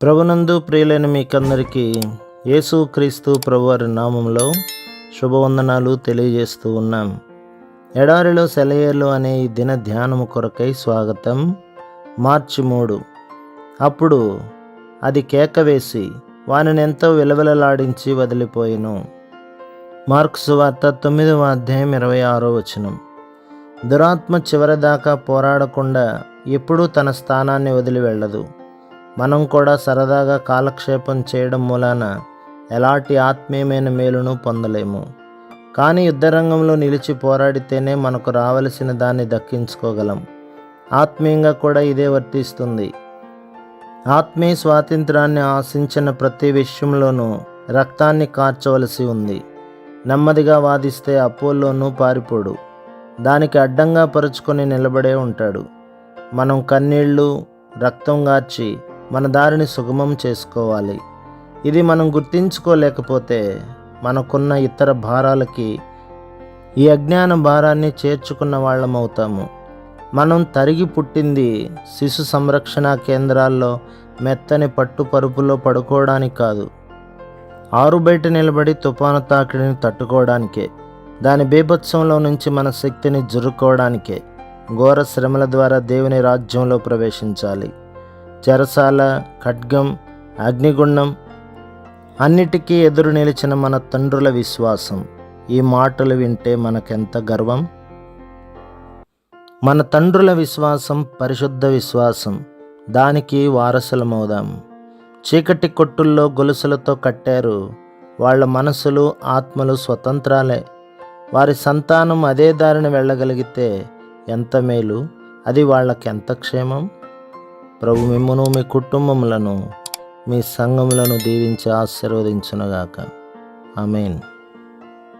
ప్రభునందు ప్రియులైన మీకందరికీ యేసుక్రీస్తు ప్రభువారి నామంలో శుభవందనాలు తెలియజేస్తూ ఉన్నాం. ఎడారిలో సెలయేర్లు అనే ఈ దిన ధ్యానము కొరకై స్వాగతం. మార్చి 3. అప్పుడు అది కేక వేసి వానిని ఎంతో విలవిలలాడించి వదిలిపోయెను. మార్కు సువార్త 9వ అధ్యాయం 26వ వచనం. దురాత్మ చివరిదాకా పోరాడకుండా ఎప్పుడూ తన స్థానాన్ని వదిలి వెళ్ళదు. మనం కూడా సరదాగా కాలక్షేపం చేయడం మూలాన ఎలాంటి ఆత్మీయమైన మేలును పొందలేము. కానీ యుద్ధరంగంలో నిలిచి పోరాడితేనే మనకు రావలసిన దాన్ని దక్కించుకోగలం. ఆత్మీయంగా కూడా ఇదే వర్తిస్తుంది. ఆత్మీయ స్వాతంత్రాన్ని ఆశించిన ప్రతి విషయంలోనూ రక్తాన్ని కార్చవలసి ఉంది. నెమ్మదిగా వాదిస్తే అపోల్లోనూ పారిపోడు. దానికి అడ్డంగా పరుచుకొని నిలబడే ఉంటాడు. మనం కన్నీళ్ళు రక్తం గార్చి మన దారిని సుగమం చేసుకోవాలి. ఇది మనం గుర్తించుకోలేకపోతే మనకున్న ఇతర భారాలకి ఈ అజ్ఞాన భారాన్ని చేర్చుకున్న వాళ్ళమవుతాము. మనం తరిగి పుట్టింది శిశు సంరక్షణ కేంద్రాల్లో మెత్తని పట్టు పరుపులో పడుకోవడానికి కాదు, ఆరు బయట నిలబడి తుఫాను తాకిడిని తట్టుకోవడానికే. దాని బీభత్సంలో నుంచి మన శక్తిని జురుకోవడానికే. ఘోర శ్రమల ద్వారా దేవుని రాజ్యంలో ప్రవేశించాలి. చెరసాల, ఖడ్గం, అగ్నిగుండం అన్నిటికీ ఎదురు నిలిచిన మన తండ్రుల విశ్వాసం. ఈ మాటలు వింటే మనకెంత గర్వం. మన తండ్రుల విశ్వాసం పరిశుద్ధ విశ్వాసం. దానికి వారసులమవుదాం. చీకటి కొట్టుల్లో గొలుసులతో కట్టారు. వాళ్ళ మనసులు, ఆత్మలు స్వతంత్రాలే. వారి సంతానం అదే దారిని వెళ్ళగలిగితే ఎంత మేలు, అది వాళ్ళకెంత క్షేమం. ప్రభు మిమ్మును, మీ కుటుంబములను, మీ సంఘములను దీవించి ఆశీర్వదించునుగాక. ఆమేన్.